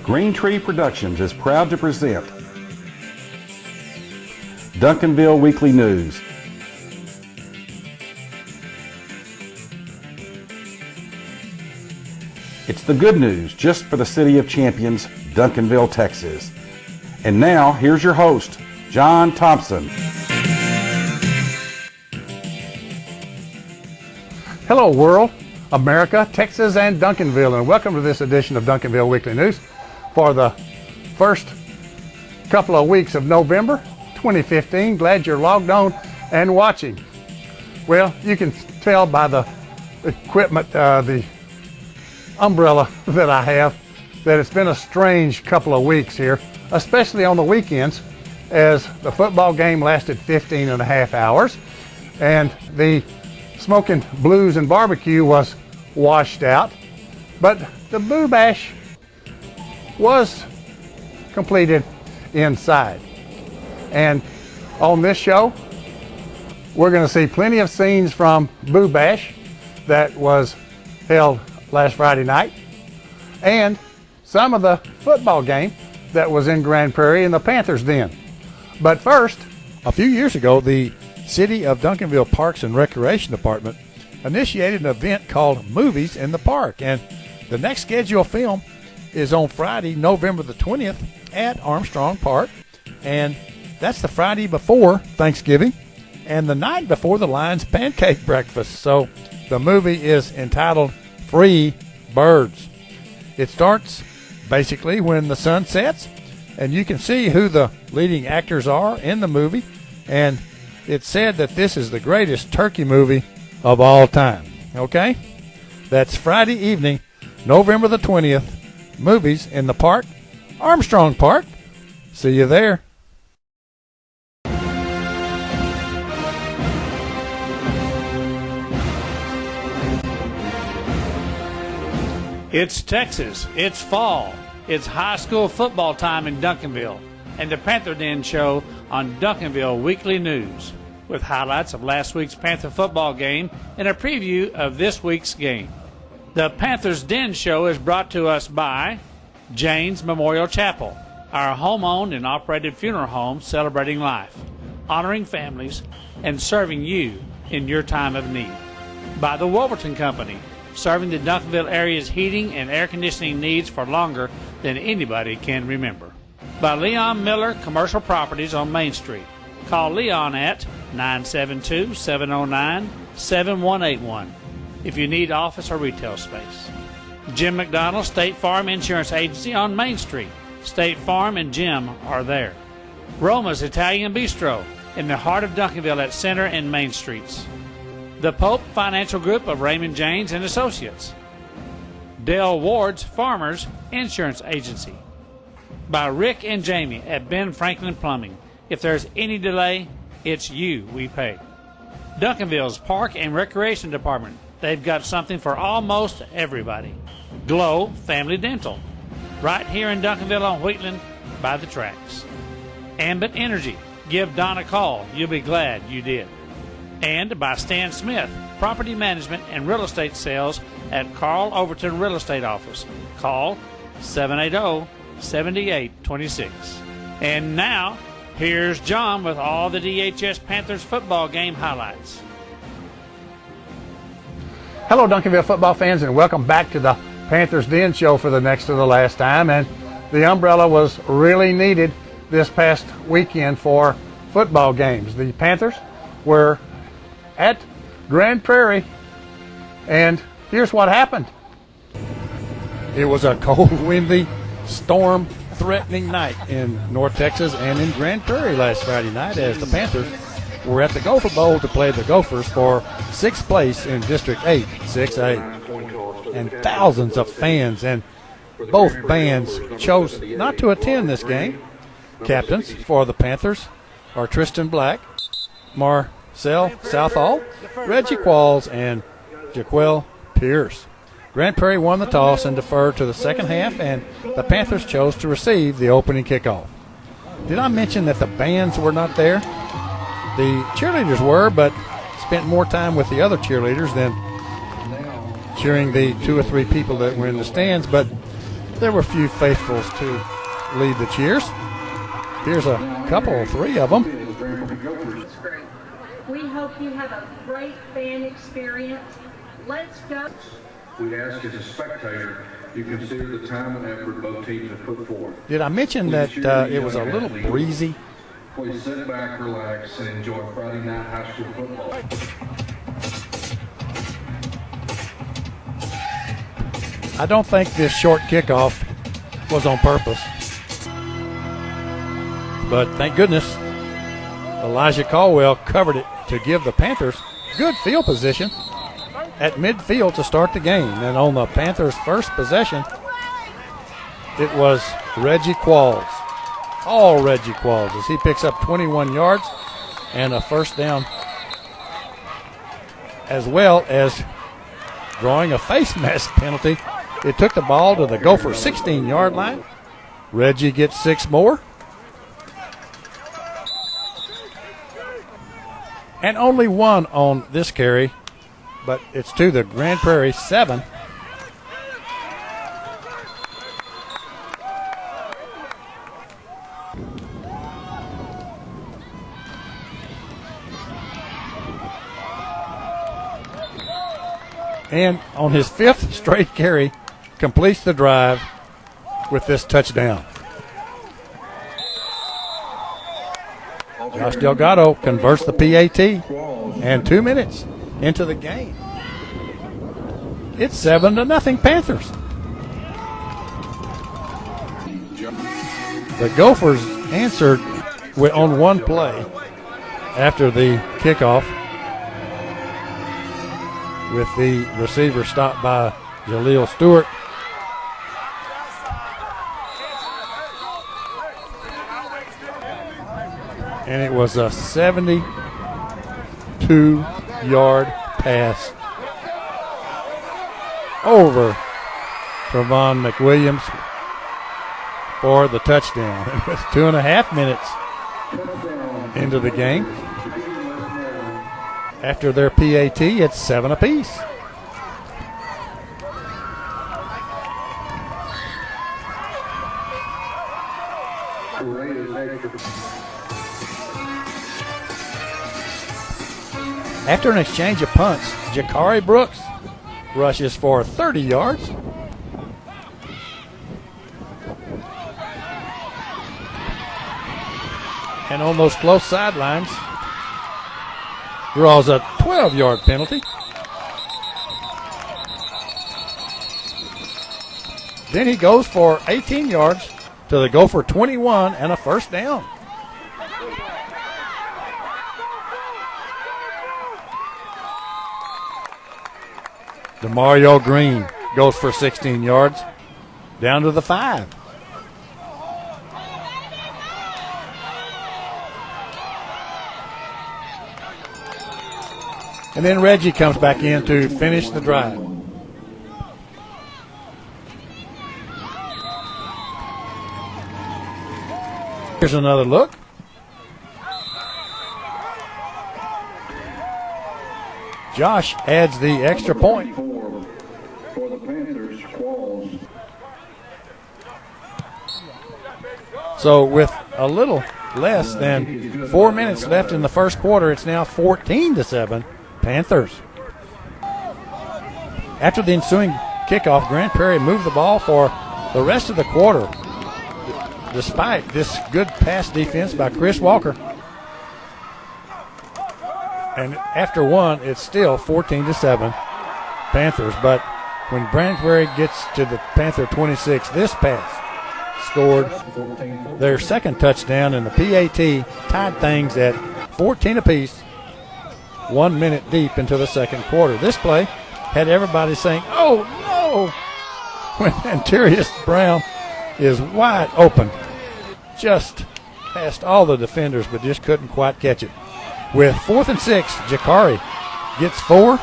Green Tree Productions is proud to present Duncanville Weekly News. It's the good news just for the City of Champions, Duncanville, Texas. And now, here's your host, John Thompson. Hello, world, America, Texas, and Duncanville, and welcome to this edition of Duncanville Weekly News for the first couple of weeks of November 2015. Glad you're logged on and watching. Well, you can tell by the equipment, the umbrella that I have, that it's been a strange couple of weeks here, especially on the weekends, as the football game lasted 15 and a half hours and the smoking blues and barbecue was washed out, but the Boo Bash was completed inside. And on this show, we're going to see plenty of scenes from Boo Bash that was held last Friday night, and some of the football game that was in Grand Prairie in the Panthers Den. But first, a few years ago, the City of Duncanville Parks and Recreation Department initiated an event called Movies in the Park, and the next scheduled film is on Friday, November the 20th at Armstrong Park, and that's the Friday before Thanksgiving and the night before the Lions Pancake Breakfast. So the movie is entitled Free Birds. It starts basically when the sun sets, and you can see who the leading actors are in the movie, and it's said that this is the greatest turkey movie of all time. Okay? That's Friday evening, November the 20th, Movies in the Park, Armstrong Park. See you there. It's Texas, it's fall, it's high school football time in Duncanville, and the Panther Den Show on Duncanville Weekly News, with highlights of last week's Panther football game and a preview of this week's game. The Panthers Den Show is brought to us by Jane's Memorial Chapel, our home-owned and operated funeral home celebrating life, honoring families, and serving you in your time of need. By the Wolverton Company, serving the Duncanville area's heating and air conditioning needs for longer than anybody can remember. By Leon Miller Commercial Properties on Main Street. Call Leon at 972-709-7181 if you need office or retail space. Jim McDonald State Farm Insurance Agency on Main Street. State Farm and Jim are there. Roma's Italian Bistro in the heart of Duncanville at Center and Main Streets. The Pope Financial Group of Raymond James and Associates. Dale Ward's Farmers Insurance Agency. By Rick and Jamie at Ben Franklin Plumbing. If there's any delay, it's you we pay. Duncanville's Park and Recreation Department. They've got something for almost everybody. Glow Family Dental. Right here in Duncanville on Wheatland by the tracks. Ambit Energy. Give Don a call. You'll be glad you did. And by Stan Smith, property management and real estate sales at Carl Overton Real Estate Office. Call 780-7826. And now, here's John with all the DHS Panthers football game highlights. Hello, Duncanville football fans, and welcome back to the Panthers Den Show for the next to the last time. And the umbrella was really needed this past weekend for football games. The Panthers were at Grand Prairie, and here's what happened. It was a cold, windy, storm-threatening night in North Texas and in Grand Prairie last Friday night as the Panthers were at the Gopher Bowl to play the Gophers for 6th place in District 8, 6A. And thousands of fans and both bands chose not to attend this game. Captains for the Panthers are Tristan Black, Marcel Southall, Reggie Qualls, and Jaquel Pierce. Grand Prairie won the toss and deferred to the second half, and the Panthers chose to receive the opening kickoff. Did I mention that the bands were not there? The cheerleaders were, but spent more time with the other cheerleaders than cheering the 2 or 3 people that were in the stands, but there were few faithfuls to lead the cheers. Here's a couple, 3 of them. We hope you have a great fan experience. Let's go. We'd ask as a spectator, you consider the time and effort both teams have put forth. Did I mention that it was a little breezy? Please sit back, relax, and enjoy Friday night high school football. I don't think this short kickoff was on purpose. But thank goodness Elijah Caldwell covered it to give the Panthers good field position at midfield to start the game. And on the Panthers' first possession, it was Reggie Qualls. All Reggie Qualls as he picks up 21 yards and a first down, as well as drawing a face mask penalty. It took the ball to the Gopher 16-yard line. Reggie gets 6 more. And only 1 on this carry, but it's to the Grand Prairie 7. And on his 5th straight carry, completes the drive with this touchdown. Josh Delgado converts the PAT, and 2 minutes into the game, it's 7-0 Panthers. The Gophers answered on 1 play after the kickoff, with the receiver stopped by Jaleel Stewart. And it was a 72-yard pass over Trevon McWilliams for the touchdown. And with 2.5 minutes into the game, after their PAT, it's 7 apiece. After an exchange of punts, Jakari Brooks rushes for 30 yards. And on those close sidelines, draws a 12-yard penalty. Then he goes for 18 yards to the Gopher 21 and a first down. DeMario Green goes for 16 yards down to the 5. And then Reggie comes back in to finish the drive. Here's another look. Josh adds the extra point. For the Panthers, Qualls. So with a little less than 4 minutes left in the first quarter, it's now 14-7 Panthers. After the ensuing kickoff, Grand Prairie moved the ball for the rest of the quarter, despite this good pass defense by Chris Walker. And after 1, it's still 14-7 Panthers. But when Grand Prairie gets to the Panther 26, this pass scored their second touchdown, and the PAT tied things at 14 apiece, 1 minute deep into the second quarter. This play had everybody saying, "Oh no!" when Antarius Brown is wide open, just past all the defenders, but just couldn't quite catch it. With 4th and 6, Jakari gets 4,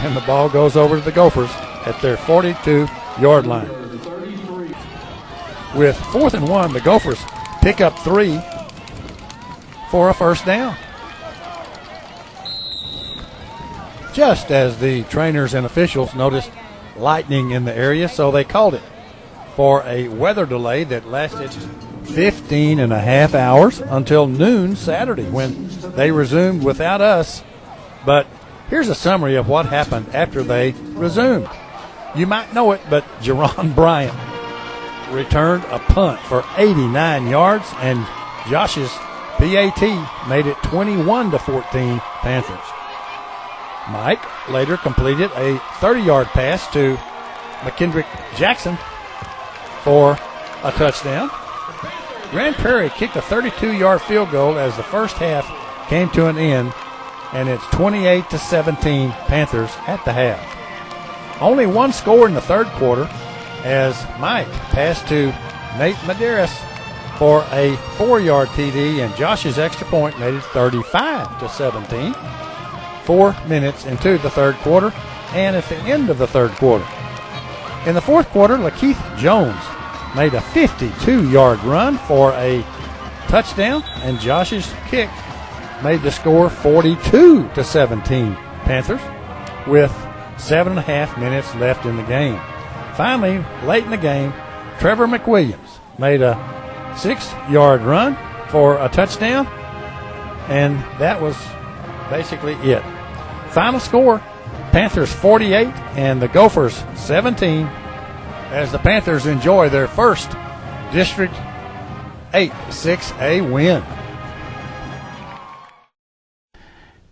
and the ball goes over to the Gophers at their 42-yard line. With 4th and 1, the Gophers pick up 3 for a first down. just as the trainers and officials noticed lightning in the area, so they called it for a weather delay that lasted 15 and a half hours until noon Saturday when they resumed without us. But here's a summary of what happened after they resumed. You might know it, but Jerron Bryant returned a punt for 89 yards, and Josh's PAT made it 21-14 Panthers. Mike later completed a 30-yard pass to McKendrick Jackson for a touchdown. Grand Prairie kicked a 32-yard field goal as the first half came to an end, and it's 28-17 Panthers at the half. Only one score in the third quarter as Mike passed to Nate Medeiros for a 4-yard TD, and Josh's extra point made it 35-17. 4 minutes into the third quarter and at the end of the third quarter. In the fourth quarter, Lakeith Jones made a 52-yard run for a touchdown, and Josh's kick made the score 42-17 Panthers with 7.5 minutes left in the game. Finally, late in the game, Trevor McWilliams made a 6-yard run for a touchdown, and that was basically it. Final score, Panthers 48 and the Gophers 17, as the Panthers enjoy their first District 8 6A win.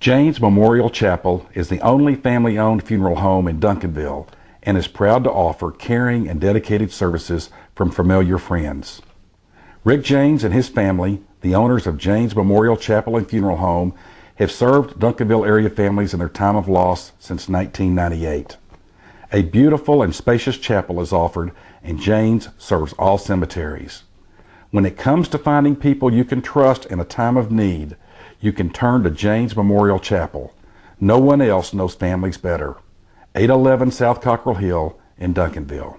James Memorial Chapel is the only family-owned funeral home in Duncanville and is proud to offer caring and dedicated services from familiar friends. Rick James and his family, the owners of James Memorial Chapel and Funeral Home, have served Duncanville area families in their time of loss since 1998. A beautiful and spacious chapel is offered, and James serves all cemeteries. When it comes to finding people you can trust in a time of need, you can turn to James Memorial Chapel. No one else knows families better. 811 South Cockrell Hill in Duncanville.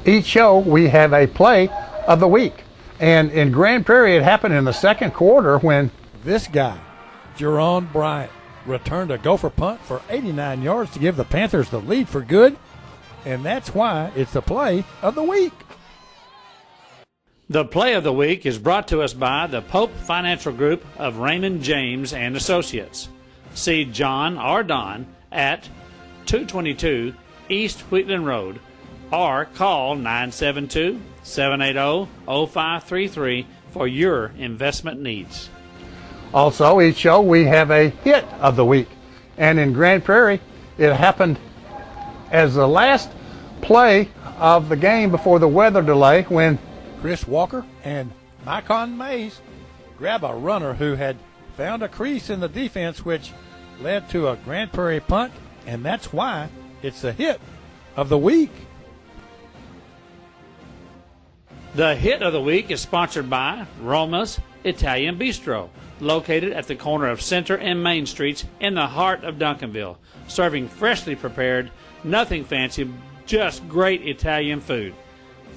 Each show we have a play of the week, and in Grand Prairie it happened in the second quarter when this guy, Jerron Bryant, returned a Gopher punt for 89 yards to give the Panthers the lead for good, and that's why it's the play of the week. The play of the week is brought to us by the Pope Financial Group of Raymond James and Associates. See John or Don at 222 East Wheatland Road or call 972-780-0533 for your investment needs. Also, each show we have a hit of the week, and in Grand Prairie it happened as the last play of the game before the weather delay when Chris Walker and Micon Mays grab a runner who had found a crease in the defense, which led to a Grand Prairie punt, and that's why it's the hit of the week. The hit of the week is sponsored by Roma's Italian Bistro, located at the corner of Center and Main Streets in the heart of Duncanville, serving freshly prepared, nothing fancy, just great Italian food.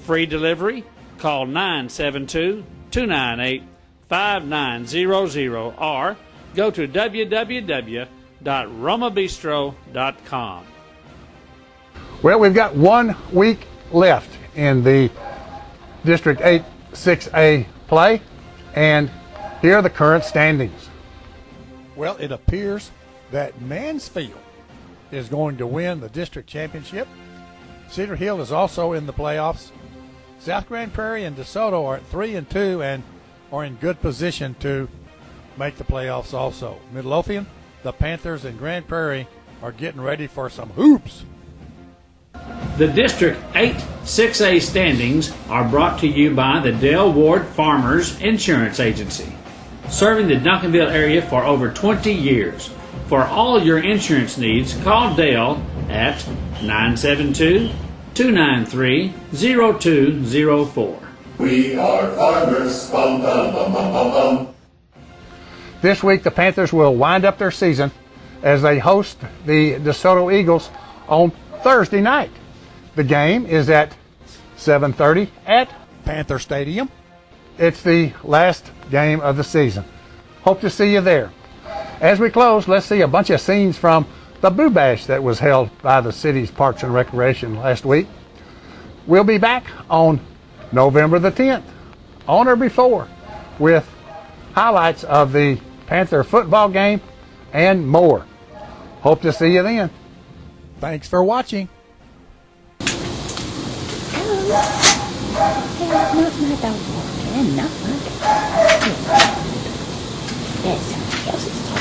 Free delivery, call 972-298-5900 or go to www.romabistro.com. Well, we've got 1 week left in the District 8 6A play, and here are the current standings. Well, it appears that Mansfield is going to win the district championship. Cedar Hill is also in the playoffs. South Grand Prairie and DeSoto are at 3-2 and are in good position to make the playoffs also. Midlothian, the Panthers, and Grand Prairie are getting ready for some hoops. The District 8 6A standings are brought to you by the Dale Ward Farmers Insurance Agency, serving the Duncanville area for over 20 years. For all your insurance needs, call Dale at 972-293-0204. We are farmers. Bum, bum, bum, bum, bum, bum. This week, the Panthers will wind up their season as they host the DeSoto Eagles on Thursday night. The game is at 7:30 at Panther Stadium. It's the last game of the season. Hope to see you there. As we close, let's see a bunch of scenes from the Boo Bash that was held by the city's Parks and Recreation last week. We'll be back on November the 10th, on or before, with highlights of the Panther football game and more. Hope to see you then. Thanks for watching. Not my dog walking, not my dog. That's somebody else's dog.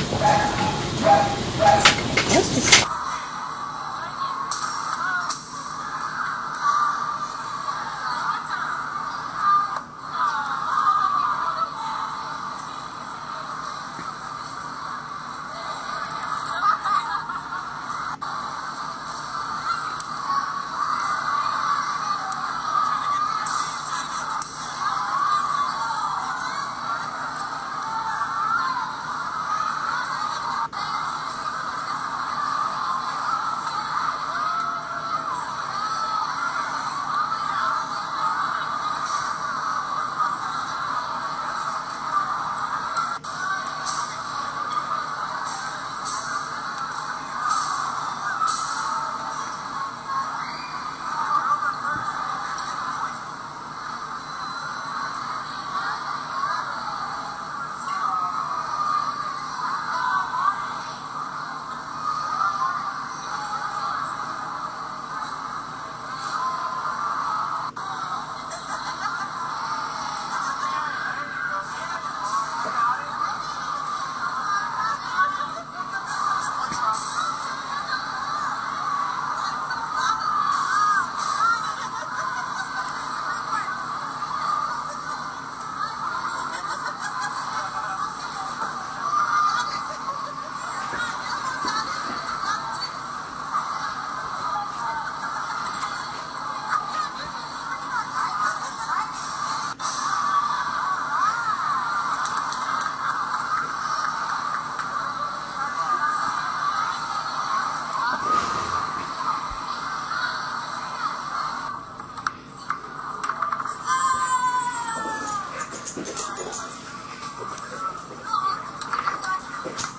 Thank you.